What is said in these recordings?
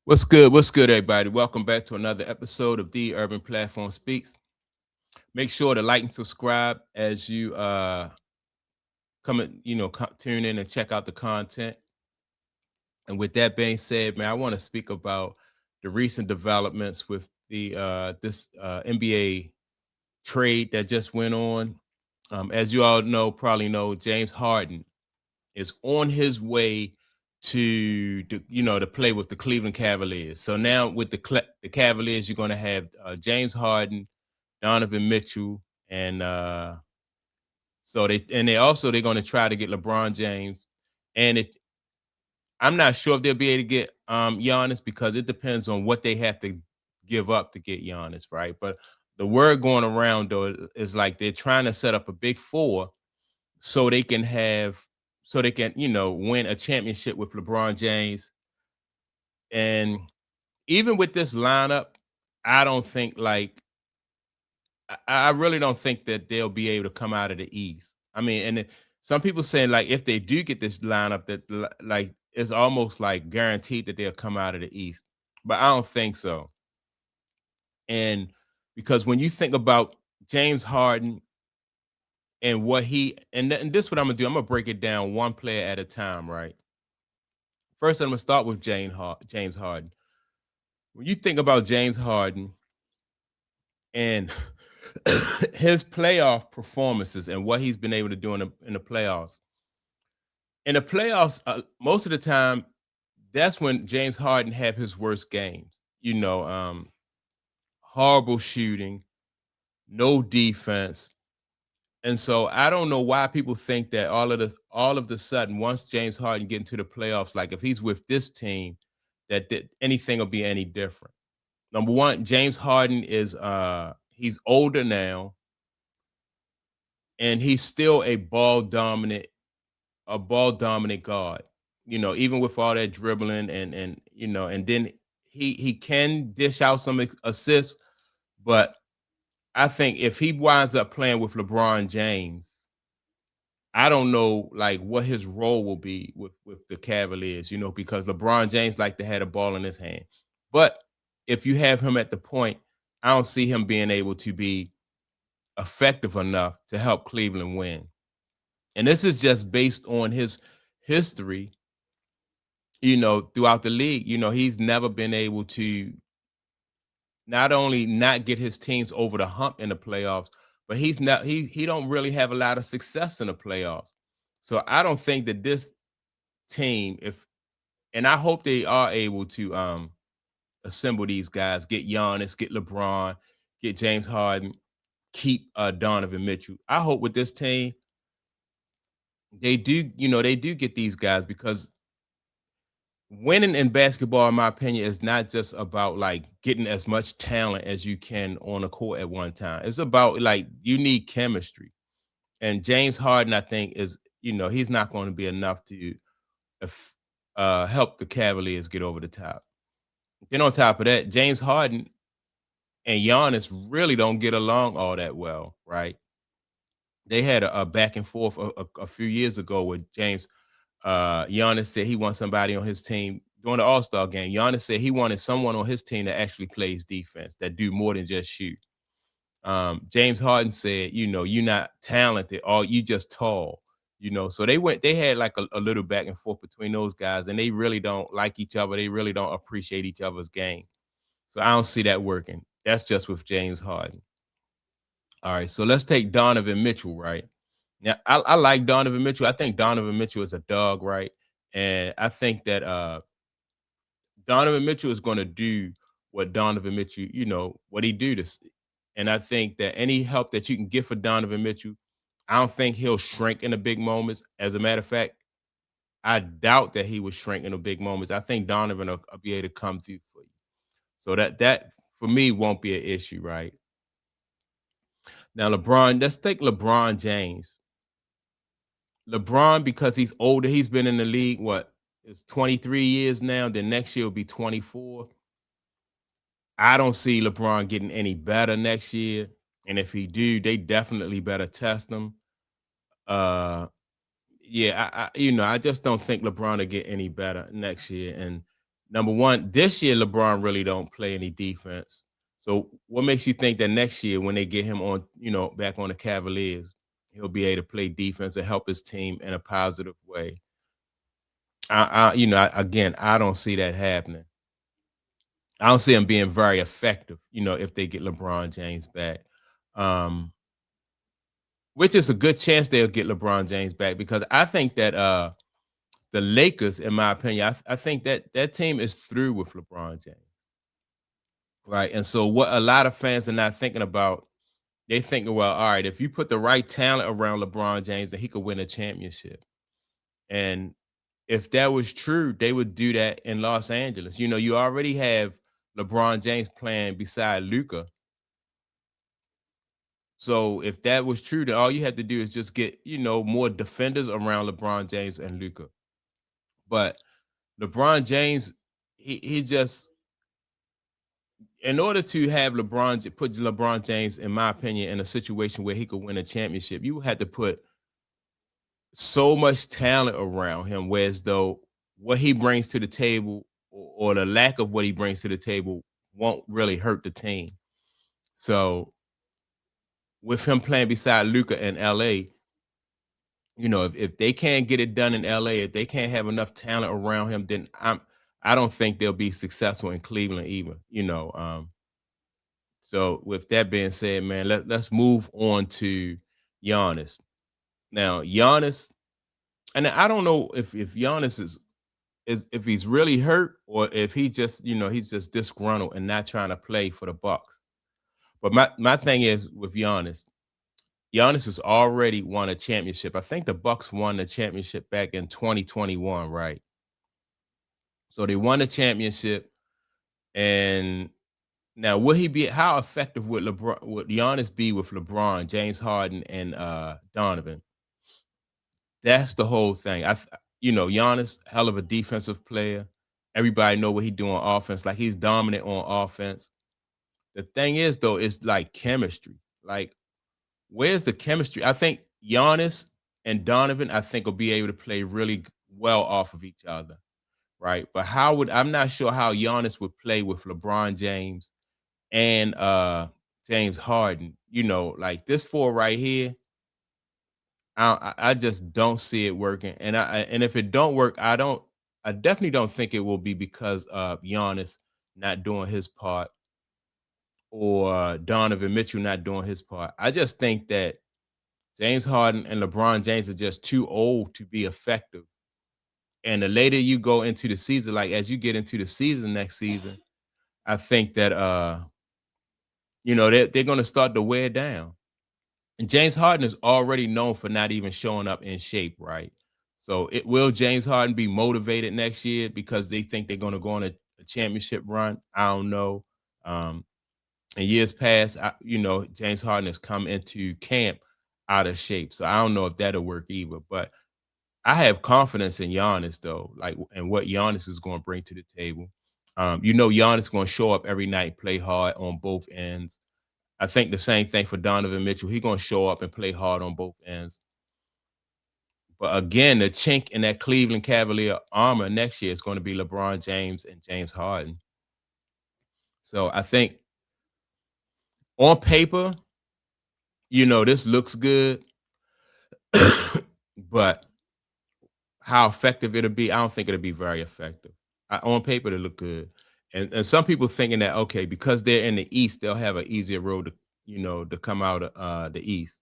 What's good? What's good, everybody? Welcome back to another episode of The Urban Platform Speaks. Make sure to like and subscribe as you come and tune in and check out the content. And with that being said, man, I want to speak about the recent developments with the this NBA trade that just went on. As you all know, probably know, James Harden is on his way to play with the Cleveland Cavaliers. So now with the Cavaliers, you're going to have James Harden, Donovan Mitchell, and they're going to try to get LeBron James. And I'm not sure if they'll be able to get Giannis because it depends on what they have to give up to get Giannis, right? But the word going around though is like they're trying to set up a big four so they can win a championship with LeBron James. And even with this lineup, I don't think like I really don't think that they'll be able to come out of the East. I mean, some people saying like if they do get this lineup, that like it's almost like guaranteed that they'll come out of the East. But I don't think so. And because when you think about James Harden and what and this is what I'm gonna do, I'm gonna break it down one player at a time, right? First, I'm gonna start with James Harden. When you think about James Harden and his playoff performances and what he's been able to do in the playoffs. In the playoffs, most of the time, that's when James Harden have his worst games. Horrible shooting, no defense, and so I don't know why people think that all of the sudden, once James Harden get into the playoffs, like if he's with this team, that anything will be any different. Number one, James Harden is he's older now, and he's still a ball dominant guard. Even with all that dribbling and then he can dish out some assists, but I think if he winds up playing with LeBron James, I don't know like what his role will be with the Cavaliers, because LeBron James like to have the ball in his hand. But if you have him at the point, I don't see him being able to be effective enough to help Cleveland win. And this is just based on his history, throughout the league. He's never been able to not only not get his teams over the hump in the playoffs, but he don't really have a lot of success in the playoffs. So I don't think that this team, if and I hope they are able to assemble these guys, get Giannis, get LeBron, get James Harden, keep Donovan Mitchell. I hope with this team they do get these guys because winning in basketball, in my opinion, is not just about like getting as much talent as you can on the court at one time. It's about like you need chemistry. And James Harden, I think, he's not going to be enough to help the Cavaliers get over the top. Then on top of that, James Harden and Giannis really don't get along all that well, right? They had a back and forth a few years ago with James. Giannis said he wants somebody on his team during the All-Star game. Giannis said he wanted someone on his team that actually plays defense, that do more than just shoot. James Harden said, you're not talented, or you just tall. So they had like a little back and forth between those guys, and they really don't like each other. They really don't appreciate each other's game. So I don't see that working. That's just with James Harden. All right, so let's take Donovan Mitchell, right? Now, I like Donovan Mitchell. I think Donovan Mitchell is a dog, right? And I think that Donovan Mitchell is going to do what Donovan Mitchell, what he do this. And I think that any help that you can get for Donovan Mitchell, I don't think he'll shrink in the big moments. As a matter of fact, I doubt that he would shrink in the big moments. I think Donovan will be able to come through for you. So that for me won't be an issue, right? Now, let's take LeBron James. LeBron, because he's older, he's been in the league, it's 23 years now, then next year will be 24. I don't see LeBron getting any better next year. And if he do, they definitely better test him. Yeah, I just don't think LeBron will get any better next year. And Number one, this year LeBron really don't play any defense. So what makes you think that next year when they get him on, back on the Cavaliers, he'll be able to play defense and help his team in a positive way? Again, I don't see that happening. I don't see him being very effective, if they get LeBron James back. Um, which is a good chance they'll get LeBron James back because I think that the Lakers, in my opinion, I think that that team is through with LeBron James. Right. And so what a lot of fans are not thinking about, they thinking, well, all right, if you put the right talent around LeBron James, then he could win a championship. And if that was true, they would do that in Los Angeles. You already have LeBron James playing beside Luca. So if that was true, then all you have to do is just get, more defenders around LeBron James and Luca. But LeBron James, he just, in order to have put LeBron James, in my opinion, in a situation where he could win a championship, you had to put so much talent around him, whereas though what he brings to the table or the lack of what he brings to the table won't really hurt the team. So with him playing beside Luca in LA, if they can't get it done in LA, if they can't have enough talent around him, then I don't think they'll be successful in Cleveland either. So with that being said, man, let's move on to Giannis. Now, Giannis, and I don't know if Giannis is if he's really hurt or if he just, he's just disgruntled and not trying to play for the Bucks. But my thing is with Giannis has already won a championship. I think the Bucks won the championship back in 2021, right? So they won the championship, and now will he be? How effective would Giannis be with LeBron, James Harden, and Donovan? That's the whole thing. Giannis, hell of a defensive player. Everybody know what he do on offense. Like he's dominant on offense. The thing is, though, it's like chemistry. Like, where's the chemistry? I think Giannis and Donovan, I think, will be able to play really well off of each other, right? But I'm not sure how Giannis would play with LeBron James and James Harden. Like this four right here, I just don't see it working. And if it don't work, I definitely don't think it will be because of Giannis not doing his part or Donovan Mitchell not doing his part. I just think that James Harden and LeBron James are just too old to be effective. And the later you go into the season, like as you get into the season next season, I think that they're gonna start to wear down. And James Harden is already known for not even showing up in shape, right? So it will James Harden be motivated next year because they think they're gonna go on a championship run? I don't know. Um, in years past, James Harden has come into camp out of shape. So I don't know if that'll work either. But I have confidence in Giannis though, like and what Giannis is going to bring to the table. Giannis is going to show up every night, play hard on both ends. I think the same thing for Donovan Mitchell. He's going to show up and play hard on both ends. But again, the chink in that Cleveland Cavalier armor next year is going to be LeBron James and James Harden. So I think on paper, this looks good, but how effective it'll be, I don't think it'll be very effective. On paper, it look good, and some people thinking that okay, because they're in the East, they'll have an easier road to come out of the East.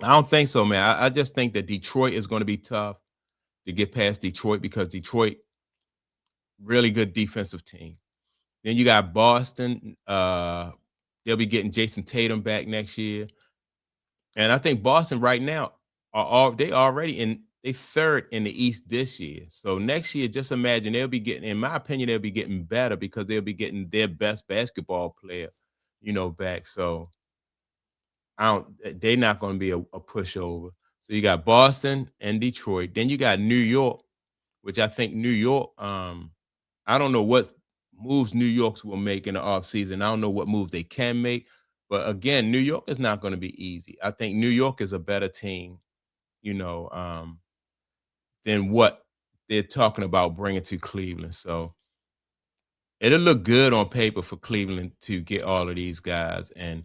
I don't think so, man. I just think that Detroit is going to be tough to get past Detroit because Detroit really good defensive team. Then you got Boston. They'll be getting Jason Tatum back next year. And I think Boston right now they already they third in the East this year. So next year, just imagine they'll be getting, in my opinion, they'll be getting better because they'll be getting their best basketball player, back. So they're not going to be a pushover. So you got Boston and Detroit. Then you got New York, which I think New York, I don't know what moves New York's will make in the offseason. I don't know what moves they can make. But again, New York is not going to be easy. I think New York is a better team, you know, than what they're talking about bringing to Cleveland. So it'll look good on paper for Cleveland to get all of these guys, and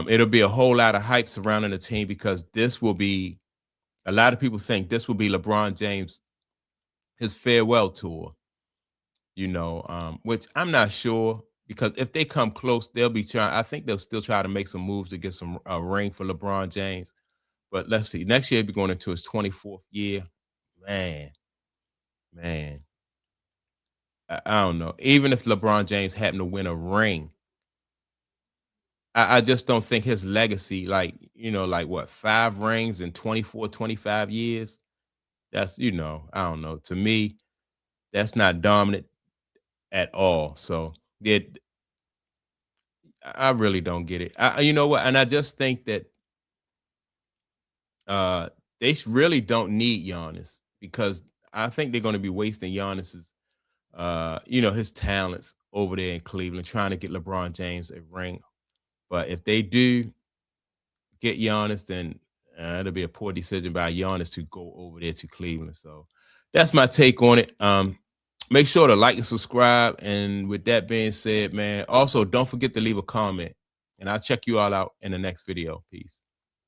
it'll be a whole lot of hype surrounding the team because this will be a lot of people think this will be LeBron James his farewell tour. Which I'm not sure because if they come close, they'll be trying. I think they'll still try to make some moves to get some a ring for LeBron James. But let's see. Next year, he'll be going into his 24th year. Man, man, I don't know. Even if LeBron James happened to win a ring, I just don't think his legacy, like what, 5 rings in 24, 25 years. I don't know. To me, that's not dominant at all. So yeah, I really don't get it. You know what? And I just think that they really don't need Giannis because I think they're going to be wasting Giannis's, his talents over there in Cleveland, trying to get LeBron James a ring. But if they do get Giannis, then it'll be a poor decision by Giannis to go over there to Cleveland. So that's my take on it. Make sure to like and subscribe. And with that being said, man, also don't forget to leave a comment. And I'll check you all out in the next video. Peace.